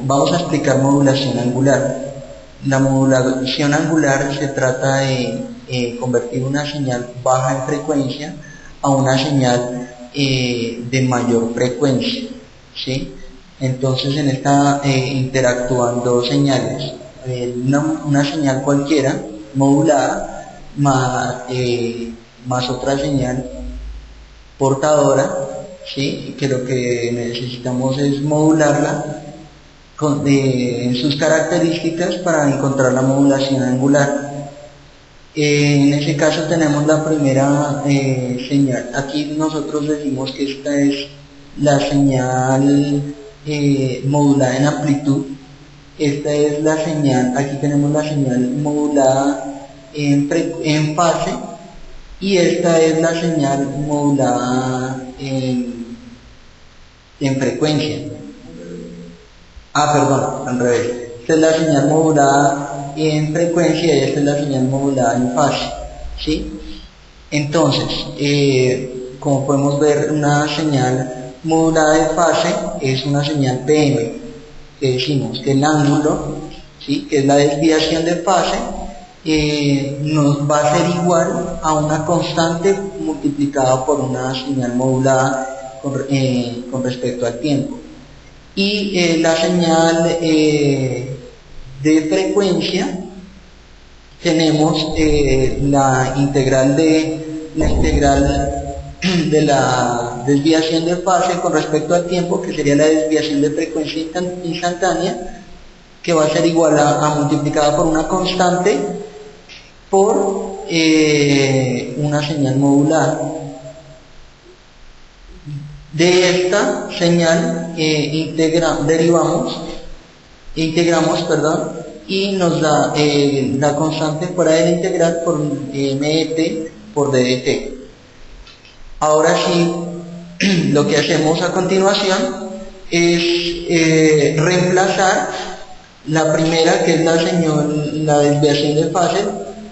Vamos a explicar modulación angular. La modulación angular se trata de convertir una señal baja en frecuencia a una señal de mayor frecuencia, ¿sí? Entonces en esta interactúan dos señales, una señal cualquiera modulada más otra señal portadora, ¿sí? Que lo que necesitamos es modularla en sus características para encontrar la modulación angular. En ese caso tenemos la primera señal. Aquí nosotros decimos que esta es la señal modulada en amplitud. Esta es la señal, aquí tenemos la señal modulada en fase, y esta es la señal modulada en frecuencia. Perdón, al revés. Esta es la señal modulada en frecuencia y esta es la señal modulada en fase, ¿sí? Entonces, como podemos ver, una señal modulada de fase es una señal PM, que decimos que el ángulo, ¿sí?, que es la desviación de fase, nos va a ser igual a una constante multiplicada por una señal modulada con respecto al tiempo. Y la señal de frecuencia, tenemos la integral de la desviación de fase con respecto al tiempo, que sería la desviación de frecuencia instantánea, que va a ser igual a multiplicada por una constante por una señal modulada. De esta señal integramos, y nos da la constante fuera de la integral por met por dt. Ahora sí, lo que hacemos a continuación es reemplazar la primera, que es la desviación de fase,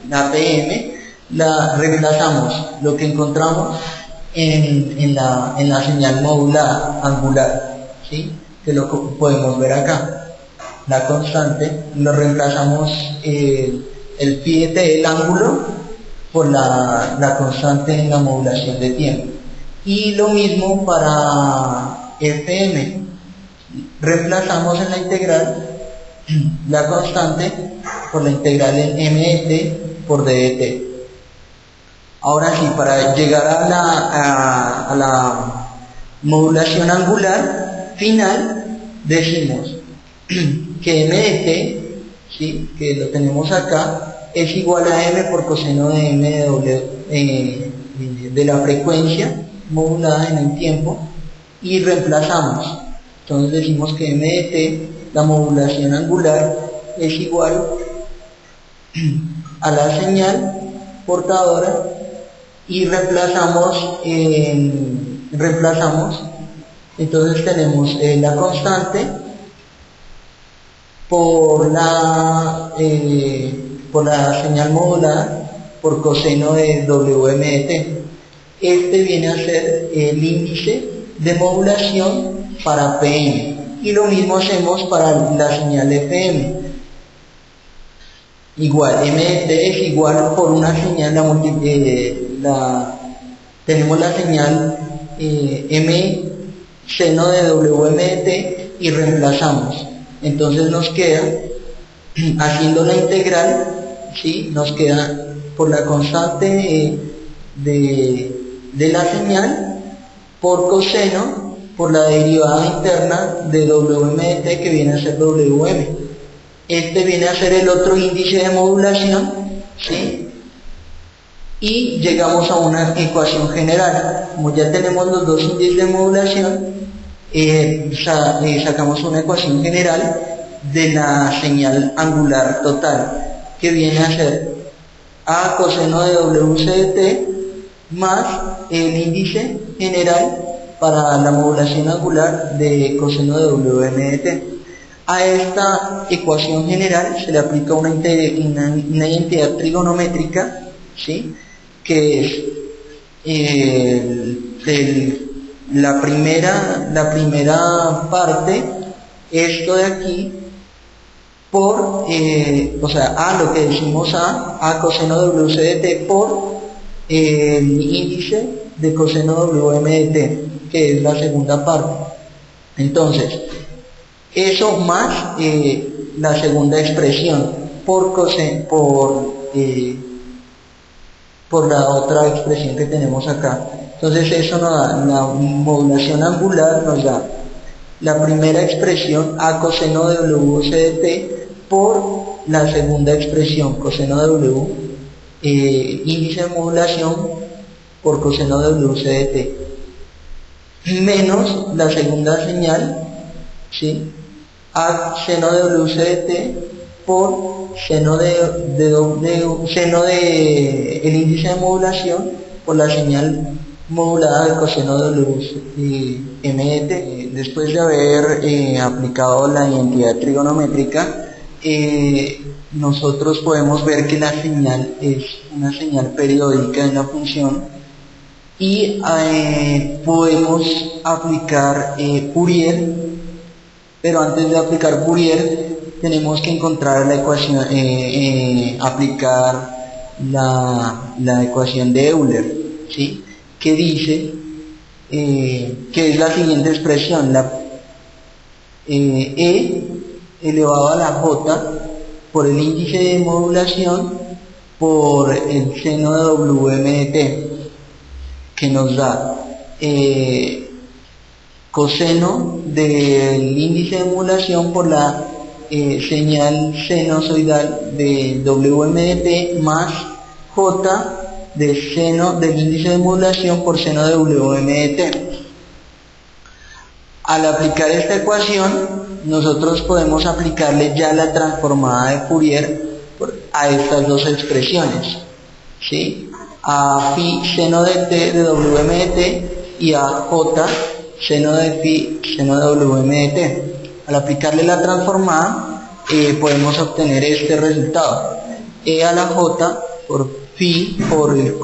la PM, la reemplazamos, lo que encontramos en la señal modulada angular, ¿sí?, que lo podemos ver acá. La constante, lo reemplazamos el phi de t, el ángulo, por la constante en la modulación de tiempo. Y lo mismo para Fm, reemplazamos en la integral la constante por la integral en met por dt. Ahora sí, para llegar a la modulación angular final, decimos que mt, ¿sí?, que lo tenemos acá, es igual a m por coseno de m de la frecuencia modulada en el tiempo, y reemplazamos. Entonces decimos que mt, la modulación angular, es igual a la señal portadora, y reemplazamos, entonces tenemos la constante por la señal modulada por coseno de wmt. Este viene a ser el índice de modulación para PM, y lo mismo hacemos para la señal FM. Igual, mt es igual por una señal, tenemos la señal m seno de wmt, y reemplazamos. Entonces nos queda, haciendo la integral, ¿sí?, nos queda por la constante de la señal por coseno por la derivada interna de wmt, que viene a ser wm. Este viene a ser el otro índice de modulación, ¿sí?, y llegamos a una ecuación general. Como ya tenemos los dos índices de modulación, sacamos una ecuación general de la señal angular total, que viene a ser a coseno de wct más el índice general para la modulación angular de coseno de wmt. A esta ecuación general se le aplica una identidad trigonométrica, ¿sí?, que es la primera parte esto de aquí por, o sea, A, lo que decimos A coseno WC de T por el índice de coseno WM de T, que es la segunda parte. Entonces, eso más la segunda expresión por la otra expresión que tenemos acá. Entonces eso nos da, la modulación angular nos da la primera expresión A coseno de WC de T por la segunda expresión coseno de W, índice de modulación por coseno de WC de T, menos la segunda señal, ¿sí? A seno de WC de T por seno de el índice de modulación por la señal modulada del coseno de WM de T. Después de haber aplicado la identidad trigonométrica, nosotros podemos ver que la señal es una señal periódica en la función y podemos aplicar Fourier, pero antes de aplicar Fourier tenemos que encontrar la ecuación, aplicar la ecuación de Euler, ¿sí? Que dice que es la siguiente expresión, E elevado a la J por el índice de modulación por el seno de WM de T, que nos da coseno del índice de modulación por la señal sinusoidal de WM de T más J de seno del índice de modulación por seno de WM de T. Al aplicar esta ecuación, nosotros podemos aplicarle ya la transformada de Fourier a estas dos expresiones, ¿sí? A phi seno de T de WM de T y a J seno de phi seno de WM de T. Al aplicarle la transformada, podemos obtener este resultado: E a la J por phi por el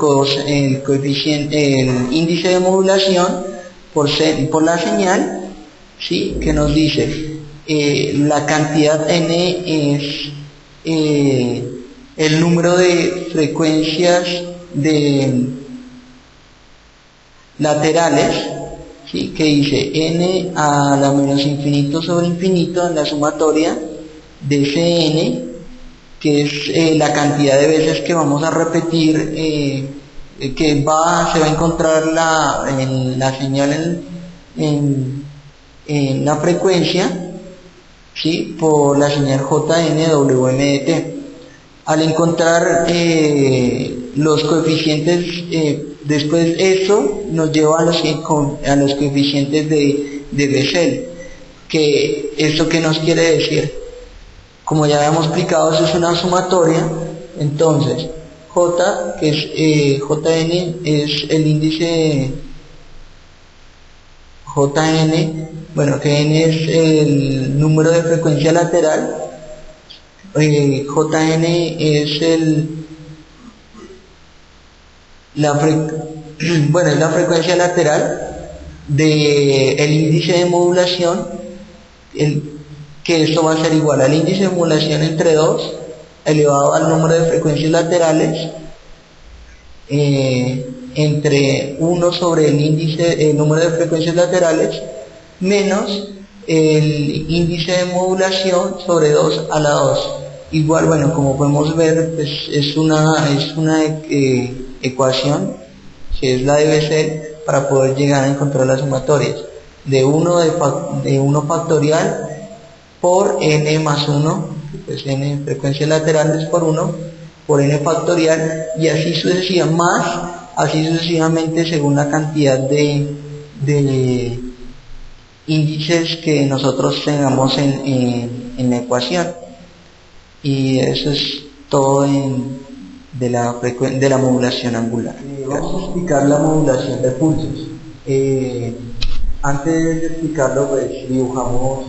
coeficiente, el índice de modulación por la señal, ¿sí? Que nos dice la cantidad n es el número de frecuencias laterales, ¿sí? Que dice n a la menos infinito sobre infinito en la sumatoria de Cn, que es la cantidad de veces que vamos a repetir, que se va a encontrar la señal en la frecuencia, ¿sí? Por la señal Jn WM de T. Al encontrar los coeficientes, después eso nos lleva a los coeficientes de Bessel. Que ¿esto qué nos quiere decir? Como ya habíamos explicado, eso es una sumatoria. Entonces J, que es Jn, es el índice Jn, bueno, que n es el número de frecuencia lateral, Jn es es la frecuencia lateral del índice de modulación, que esto va a ser igual al índice de modulación entre 2 elevado al número de frecuencias laterales entre 1 sobre el número de frecuencias laterales menos el índice de modulación sobre 2 a la 2. Igual, bueno, como podemos ver, pues es una ecuación que es la de Bessel para poder llegar a encontrar las sumatorias de 1 factorial por n más 1, pues n frecuencias laterales por 1 por n factorial, y así sucesivamente según la cantidad de índices que nosotros tengamos en la ecuación. Y eso es todo de la modulación angular. Vamos a explicar la modulación de pulsos. Antes de explicarlo, pues dibujamos